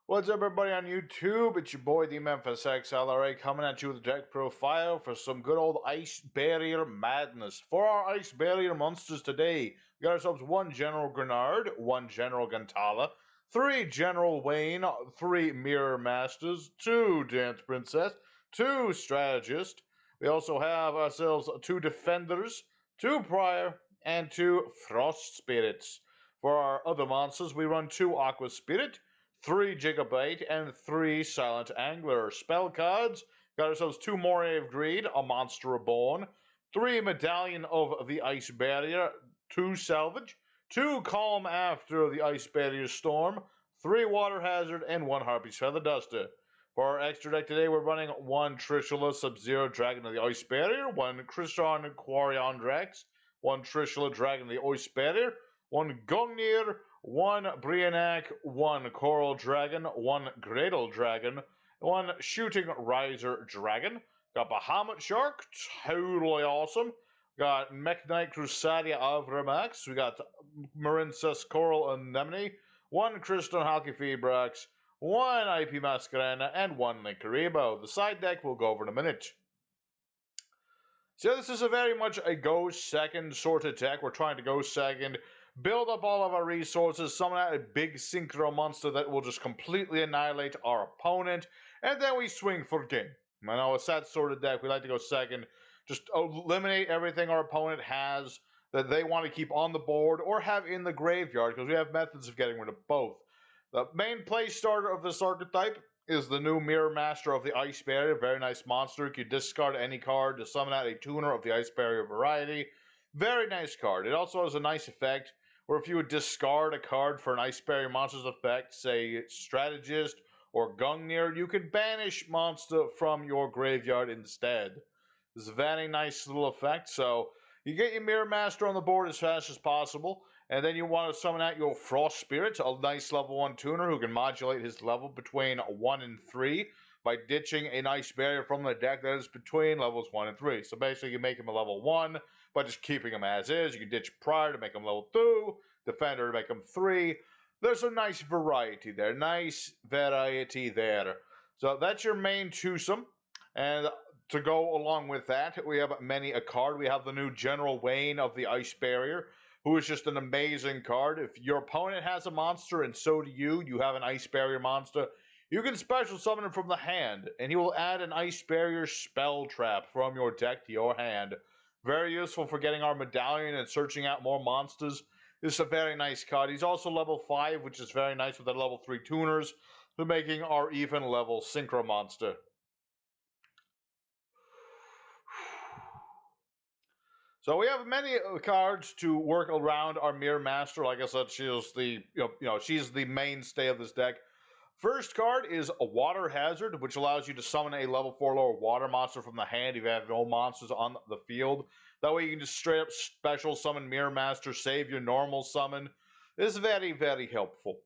What's up, everybody on YouTube? It's your boy, the Memphis XLRA, coming at you with a deck profile for some good old Ice Barrier madness. For our Ice Barrier monsters today, we got ourselves one General Grenard, one General Gantala, three General Wayne, three Mirror Masters, two Dance Princess, two Strategist. We also have ourselves two Defenders, two Prior, and two Frost Spirits. For our other monsters, we run two Aqua Spirit, three Gigabyte, and three Silent Angler. Spell cards, got ourselves two Moray of Greed, a Monster Reborn, three Medallion of the Ice Barrier, two Salvage, two Calm after the Ice Barrier Storm, three Water Hazard, and one Harpy's Feather Duster. For our extra deck today, we're running one Trishula Sub-Zero Dragon of the Ice Barrier, one Crystron Quarion Drax, one Trishula Dragon of the Ice Barrier, one Gungnir, one Brianak, one Coral Dragon, one Gradle Dragon, one Shooting Riser Dragon. Got Bahamut Shark, totally awesome. Got Mech Knight Crusadia of Remax. We got Marincess Coral Anemone, one Crystal Halki Febrax, one IP Masquerena, and one Linkaribo. The side deck we'll go over in a minute. So this is a very much a go second sort of deck. We're trying to go second, build up all of our resources, summon out a big synchro monster that will just completely annihilate our opponent, and then we swing for game. I know it's that sort of deck. We like to go second, just eliminate everything our opponent has that they want to keep on the board or have in the graveyard, because we have methods of getting rid of both. The main play starter of this archetype is the new Mirror Master of the Ice Barrier. Very nice monster. You can discard any card to summon out a tuner of the Ice Barrier variety. Very nice card. It also has a nice effect where if you would discard a card for an Ice Barrier monster's effect, say Strategist or Gungnir, you could banish monster from your graveyard instead. This is a very nice little effect. So you get your Mirror Master on the board as fast as possible. And then you want to summon out your Frost Spirit, a nice level 1 tuner who can modulate his level between 1 and 3 by ditching a nice barrier from the deck that is between levels 1 and 3. So basically you make him a level 1 by just keeping him as is. You can ditch Prior to make him level 2, Defender to make him 3. There's a nice variety there. So that's your main twosome. And to go along with that, we have many a card. We have the new General Wayne of the Ice Barrier, who is just an amazing card. If your opponent has a monster and so do you, you have an Ice Barrier monster, you can special summon him from the hand, and he will add an Ice Barrier spell trap from your deck to your hand. Very useful for getting our medallion and searching out more monsters. This is a very nice card. He's also level 5, which is very nice with the level 3 tuners, for making our even level Synchro monster. So we have many cards to work around our Mirror Master. Like I said, she's the mainstay of this deck. First card is a Water Hazard, which allows you to summon a level 4 lower water monster from the hand if you have no monsters on the field. That way you can just straight up special summon Mirror Master, save your normal summon. This is very, very helpful.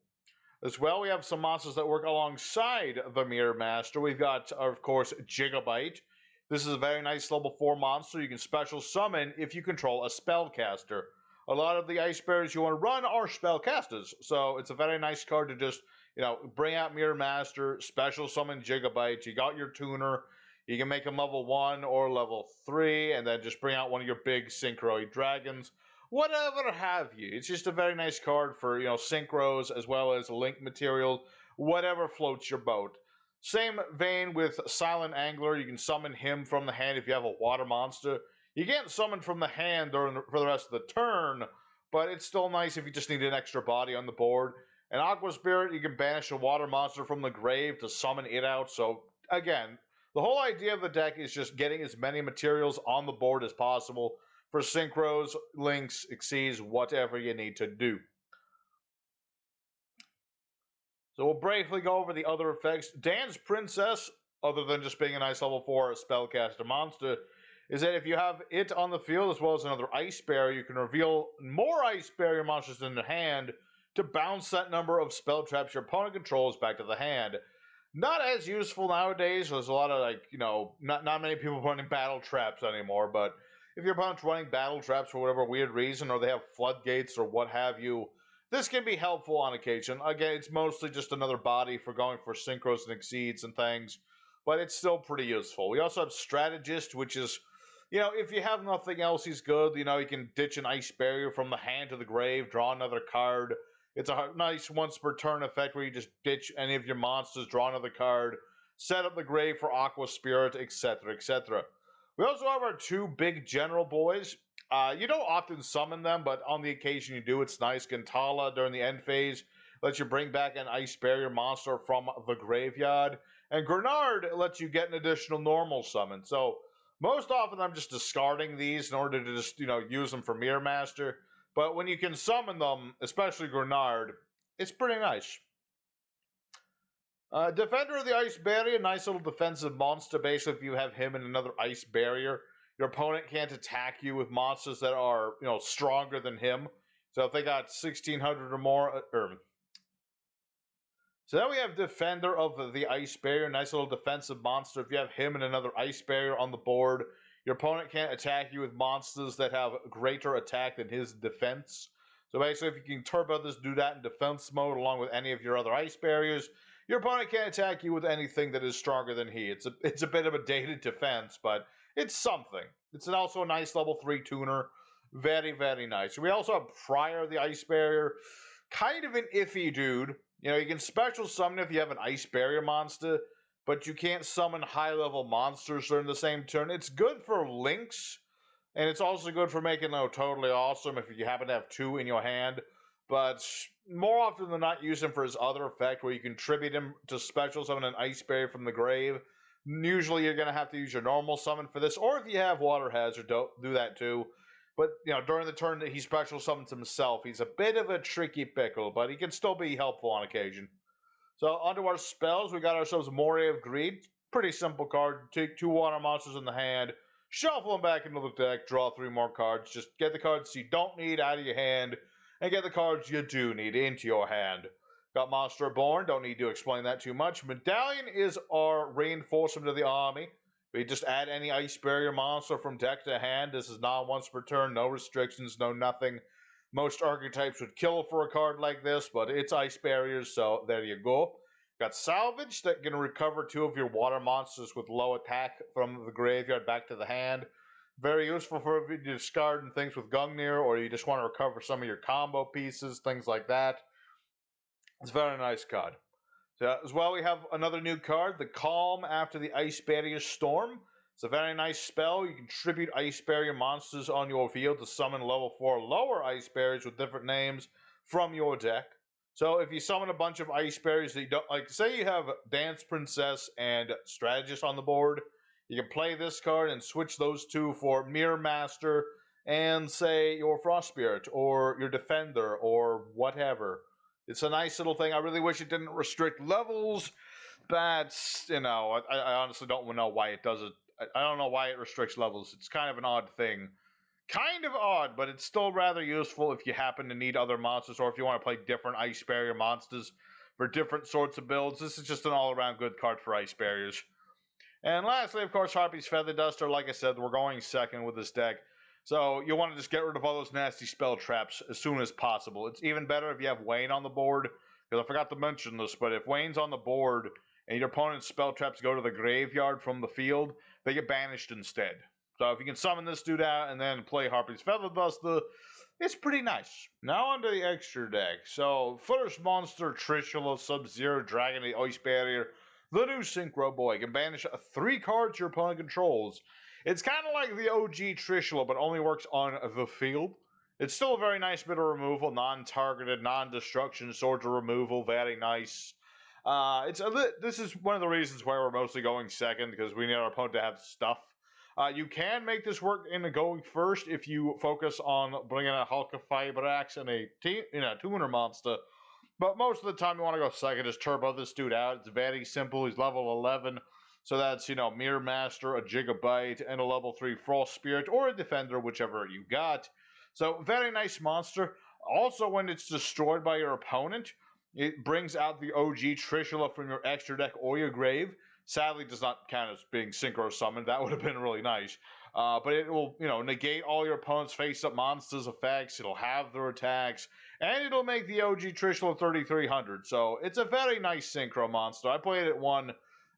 As well, we have some monsters that work alongside the Mirror Master. We've got, of course, Gigabyte. This is a very nice level 4 monster you can special summon if you control a spellcaster. A lot of the Ice Barriers you want to run are spellcasters, so it's a very nice card to just, bring out Mirror Master, special summon Gigabyte. You got your tuner. You can make him level 1 or level 3, and then just bring out one of your big Synchroid Dragons. Whatever have you. It's just a very nice card for, Synchros as well as Link material. Whatever floats your boat. Same vein with Silent Angler. You can summon him from the hand if you have a water monster. You can't summon from the hand for the rest of the turn, but it's still nice if you just need an extra body on the board. And Aqua Spirit, you can banish a water monster from the grave to summon it out. So, again, the whole idea of the deck is just getting as many materials on the board as possible for Synchros, Links, Xyz, whatever you need to do. So we'll briefly go over the other effects. Dance Princess, other than just being a nice level 4 spellcaster monster, is that if you have it on the field as well as another Ice Barrier, you can reveal more Ice Barrier monsters in the hand to bounce that number of spell traps your opponent controls back to the hand. Not as useful nowadays. There's a lot of, not many people running battle traps anymore, but if your opponent's running battle traps for whatever weird reason, or they have floodgates or what have you, This can be helpful on occasion. Again, it's mostly just another body for going for synchros and exceeds and things, but it's still pretty useful. We also have Strategist, which is, if you have nothing else, he's good. You can ditch an Ice Barrier from the hand to the grave, draw another card. It's a nice once per turn effect where you just ditch any of your monsters, draw another card, set up the grave for Aqua Spirit, etc., etc. We also have our two big general boys. You don't often summon them, but on the occasion you do, it's nice. Gantala during the end phase lets you bring back an Ice Barrier monster from the graveyard. And Grenard lets you get an additional normal summon. So most often I'm just discarding these in order to just, use them for Mirror Master. But when you can summon them, especially Grenard, it's pretty nice. Defender of the Ice Barrier, nice little defensive monster. Basically, if you have him in another Ice Barrier, your opponent can't attack you with monsters that are, stronger than him. So if they got 1600 or more, so then we have Defender of the Ice Barrier, nice little defensive monster. If you have him and another Ice Barrier on the board, your opponent can't attack you with monsters that have greater attack than his defense. So basically, if you can turbo this, do that in defense mode along with any of your other Ice Barriers, your opponent can't attack you with anything that is stronger than he. It's a bit of a dated defense, but it's something. It's also a nice level 3 tuner. Very, very nice. We also have Prior the Ice Barrier. Kind of an iffy dude. You can special summon if you have an Ice Barrier monster, but you can't summon high-level monsters during the same turn. It's good for links, and it's also good for making totally awesome if you happen to have two in your hand. But more often than not, use him for his other effect, where you contribute him to special summon an Ice Barrier from the grave. Usually, you're going to have to use your normal summon for this, or if you have Water Hazard, do that too. But, during the turn that he special summons himself, he's a bit of a tricky pickle, but he can still be helpful on occasion. So, onto our spells, we got ourselves Moray of Greed. Pretty simple card. Take two water monsters in the hand, shuffle them back into the deck, draw 3 more cards. Just get the cards you don't need out of your hand, and get the cards you do need into your hand. Got Monster Born, don't need to explain that too much. Medallion is our reinforcement of the army. We just add any Ice Barrier monster from deck to hand. This is not once per turn, no restrictions, no nothing. Most archetypes would kill for a card like this, but it's Ice Barriers, so there you go. Got Salvage that can recover 2 of your water monsters with low attack from the graveyard back to the hand. Very useful for if you're discarding things with Gungnir, or you just want to recover some of your combo pieces, things like that. It's a very nice card. So as well, we have another new card, the Calm after the Ice Barrier Storm. It's a very nice spell. You can tribute Ice Barrier monsters on your field to summon level 4 lower Ice Barriers with different names from your deck. So if you summon a bunch of Ice Barriers that you don't like, say you have Dance Princess and Strategist on the board, you can play this card and switch those two for Mirror Master and say your Frost Spirit or your Defender or whatever. It's a nice little thing. I really wish it didn't restrict levels, but I honestly don't know why it does it. I don't know why it restricts levels. It's kind of an odd thing. Kind of odd, but it's still rather useful if you happen to need other monsters, or if you want to play different Ice Barrier monsters for different sorts of builds. This is just an all-around good card for Ice Barriers. And lastly, of course, Harpy's Feather Duster. Like I said, we're going second with this deck. So you want to just get rid of all those nasty spell traps as soon as possible. It's even better if you have Wayne on the board, because I forgot to mention this, but if Wayne's on the board and your opponent's spell traps go to the graveyard from the field, they get banished instead. So if you can summon this dude out and then play Harpy's Feather Duster, it's pretty nice. Now onto the extra deck. So first monster, Trishula, Sub-Zero, Dragon, the Ice Barrier, the new Synchro Boy can banish 3 cards your opponent controls. It's kind of like the OG Trishula, but only works on the field. It's still a very nice bit of removal, non-targeted, non-destruction sort of removal, very nice. This is one of the reasons why we're mostly going second, because we need our opponent to have stuff. You can make this work in going first if you focus on bringing a Hulk of Fibrax and a tuner monster. But most of the time you want to go second, just turbo this dude out. It's very simple. He's level 11. So that's, Mirror Master, a Gigabyte, and a level 3 Frost Spirit, or a Defender, whichever you got. So, very nice monster. Also, when it's destroyed by your opponent, it brings out the OG Trishula from your extra deck or your grave. Sadly, does not count as being synchro summoned. That would have been really nice. But it will, negate all your opponent's face-up monsters' effects. It'll have their attacks, and it'll make the OG Trishula 3300. So it's a very nice synchro monster. I played it one,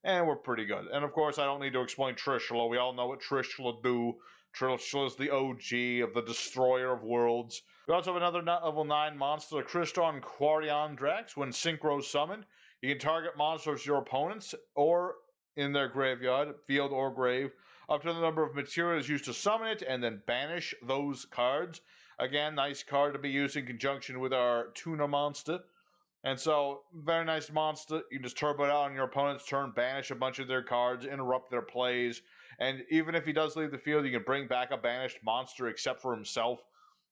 and we're pretty good. And of course, I don't need to explain Trishula. We all know what Trishula do. Trishula is the OG of the Destroyer of Worlds. We also have another level 9 monster, Cryston Quariandrax. When synchro summoned, you can target monsters your opponents or in their graveyard, field, or grave, up to the number of materials used to summon it, and then banish those cards. Again, nice card to be used in conjunction with our Tuna monster. And so, very nice monster. You can just turbo it out on your opponent's turn, banish a bunch of their cards, interrupt their plays, and even if he does leave the field, you can bring back a banished monster except for himself.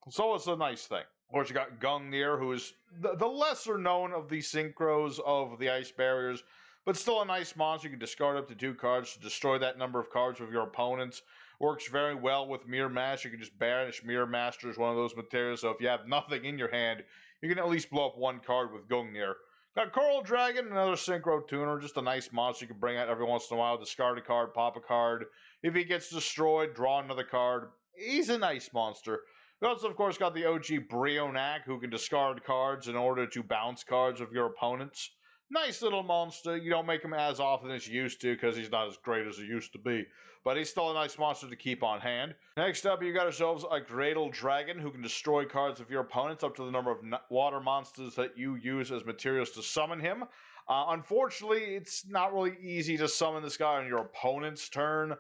So it's a nice thing. Of course, you got Gungnir, who is the lesser known of the synchros of the ice barriers, but still a nice monster. You can discard up to 2 cards to destroy that number of cards of your opponents. Works very well with Mirror Master. You can just banish Mirror Master as one of those materials, so if you have nothing in your hand, you can at least blow up 1 card with Gungnir. Got Coral Dragon, another synchro tuner, just a nice monster you can bring out every once in a while. Discard a card, pop a card. If he gets destroyed, draw another card. He's a nice monster. We also, of course, got the OG Brionac, who can discard cards in order to bounce cards of your opponents. Nice little monster. You don't make him as often as you used to because he's not as great as he used to be. But he's still a nice monster to keep on hand. Next up, you got yourselves a Gradle Dragon who can destroy cards of your opponents up to the number of water monsters that you use as materials to summon him. Unfortunately, it's not really easy to summon this guy on your opponent's turn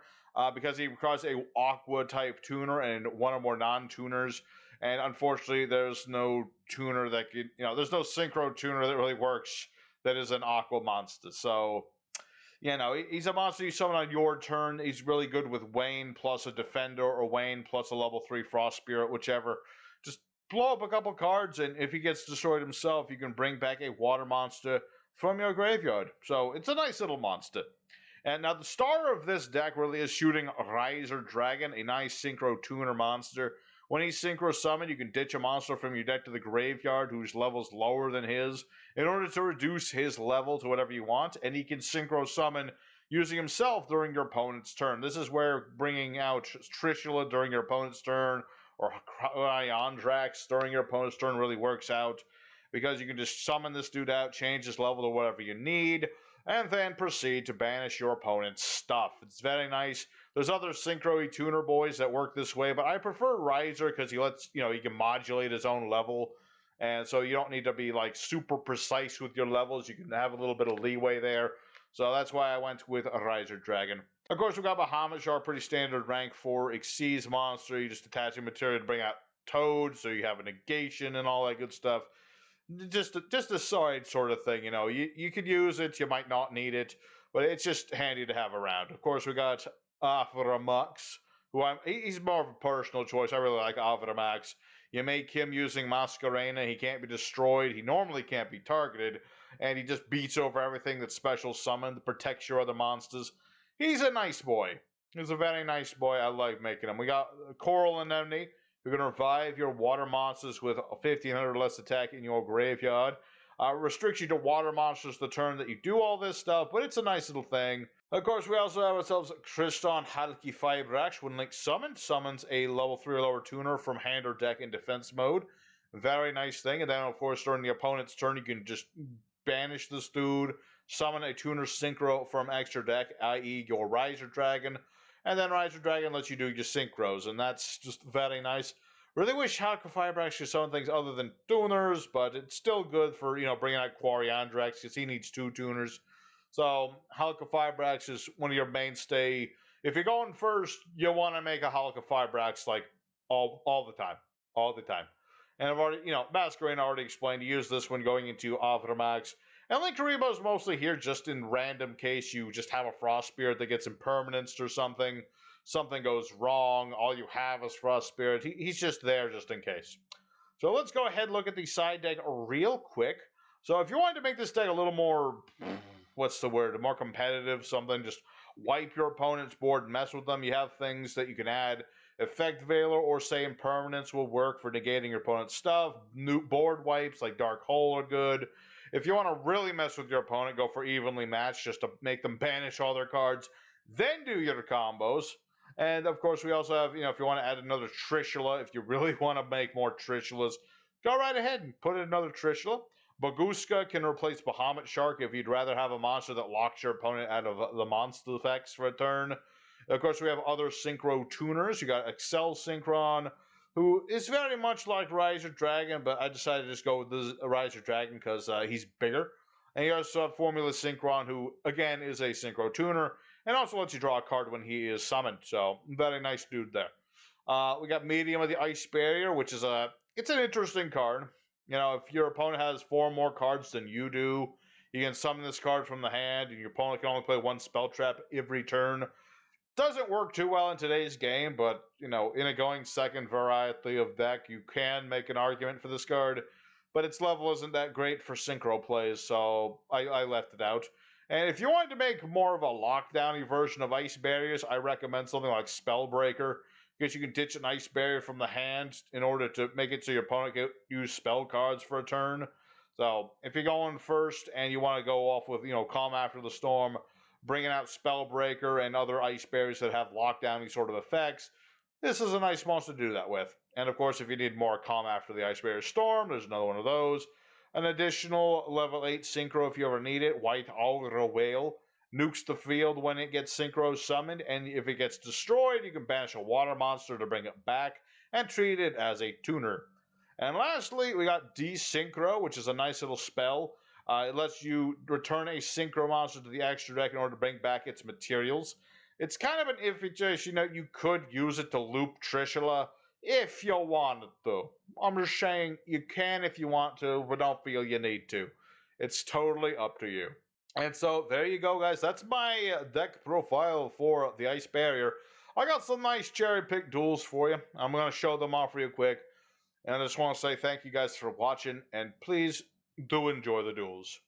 because he requires a Aqua type tuner and one or more non-tuners. And unfortunately, there's no tuner that can, there's no synchro tuner that really works that is an Aqua monster. So, he's a monster you summon on your turn. He's really good with Wayne plus a Defender or Wayne plus a level 3 Frost Spirit, whichever. Just blow up a couple cards, and if he gets destroyed himself, you can bring back a water monster from your graveyard. So it's a nice little monster. And now the star of this deck really is shooting Riser Dragon, a nice synchro tuner monster. When he's synchro summoned, you can ditch a monster from your deck to the graveyard whose level's lower than his in order to reduce his level to whatever you want, and he can synchro summon using himself during your opponent's turn. This is where bringing out Trishula during your opponent's turn or Cryandrax during your opponent's turn really works out because you can just summon this dude out, change his level to whatever you need, and then proceed to banish your opponent's stuff. It's very nice. There's other synchro tuner boys that work this way, but I prefer Riser because he lets, he can modulate his own level. And so you don't need to be like super precise with your levels. You can have a little bit of leeway there. So that's why I went with a Riser Dragon. Of course, we got Bahamut, our pretty standard rank 4 Xyz monster. You just attach a material to bring out Toad, so you have a negation and all that good stuff. Just a side sort of thing, you could use it, you might not need it, but it's just handy to have around. Of course, we got Avramax, he's more of a personal choice. I really like Avramax. You make him using Masquerena, he can't be destroyed, he normally can't be targeted, and he just beats over everything that's special summoned, protects your other monsters. He's a nice boy. He's a very nice boy. I like making him. We got Coral Anemone. You're going to revive your water monsters with a 1500 less attack in your graveyard. Restricts you to water monsters the turn that you do all this stuff, but it's a nice little thing. Of course, we also have ourselves Kriston Halki Fibrax. When Link summoned, summons a level 3 or lower tuner from hand or deck in defense mode. Very nice thing. And then, of course, during the opponent's turn, you can just banish this dude, summon a tuner synchro from extra deck, i.e. your Riser Dragon. And then Riser Dragon lets you do your synchros, and that's just very nice. Really wish Halka Fibrax could summon things other than tuners, but it's still good for, bringing out Quariandrax, because he needs 2 tuners. So, Halka Fibrax is one of your mainstay. If you're going first, you want to make a Halka Fibrax, like, all the time. All the time. And I've already, Masquerade already explained, to use this when going into Avramax. And Linkaribo's mostly here just in random case you just have a Frost Spirit that gets impermanenced or something. Something goes wrong, all you have is Frost Spirit. He's just there just in case. So let's go ahead and look at the side deck real quick. So if you wanted to make this deck a little more, what's the word, more competitive, something, just wipe your opponent's board, mess with them. You have things that you can add. Effect Veiler or say Impermanence will work for negating your opponent's stuff. New board wipes like Dark Hole are good. If you want to really mess with your opponent, go for Evenly Matched just to make them banish all their cards. Then do your combos. And of course, we also have, if you want to add another Trishula, if you really want to make more Trishulas, go right ahead and put in another Trishula. Baguska can replace Bahamut Shark if you'd rather have a monster that locks your opponent out of the monster effects for a turn. Of course, we have other Synchro tuners. You got Excel Synchron, who is very much like Riser Dragon, but I decided to just go with the Riser Dragon because he's bigger. And you also have Formula Synchron, who again is a Synchro tuner, and also lets you draw a card when he is summoned. So very nice dude there. We got Medium of the Ice Barrier, which is it's an interesting card. If your opponent has 4 more cards than you do, you can summon this card from the hand, and your opponent can only play 1 spell trap every turn. Doesn't work too well in today's game, but in a going second variety of deck, you can make an argument for this card. But its level isn't that great for synchro plays, so I left it out. And if you wanted to make more of a lockdowny version of Ice Barriers, I recommend something like Spellbreaker, because you can ditch an Ice Barrier from the hand in order to make it so your opponent can use spell cards for a turn. So if you're going first and you want to go off with, Calm After the Storm, bringing out Spellbreaker and other Ice Barriers that have lockdowny sort of effects, this is a nice monster to do that with. And of course, if you need more Calm After the Ice Barrier Storm, there's another one of those. An additional level 8 Synchro if you ever need it, White Auger Whale, nukes the field when it gets Synchro summoned, and if it gets destroyed, you can banish a water monster to bring it back and treat it as a tuner. And lastly, we got Desynchro, which is a nice little spell. It lets you return a Synchro monster to the extra deck in order to bring back its materials. It's kind of an iffy choice. You could use it to loop Trishula if you wanted to. I'm just saying you can if you want to, but don't feel you need to. It's totally up to you. And so there you go, guys. That's my deck profile for the Ice Barrier. I got some nice cherry pick duels for you. I'm going to show them off real quick. And I just want to say thank you guys for watching, and please do enjoy the duels.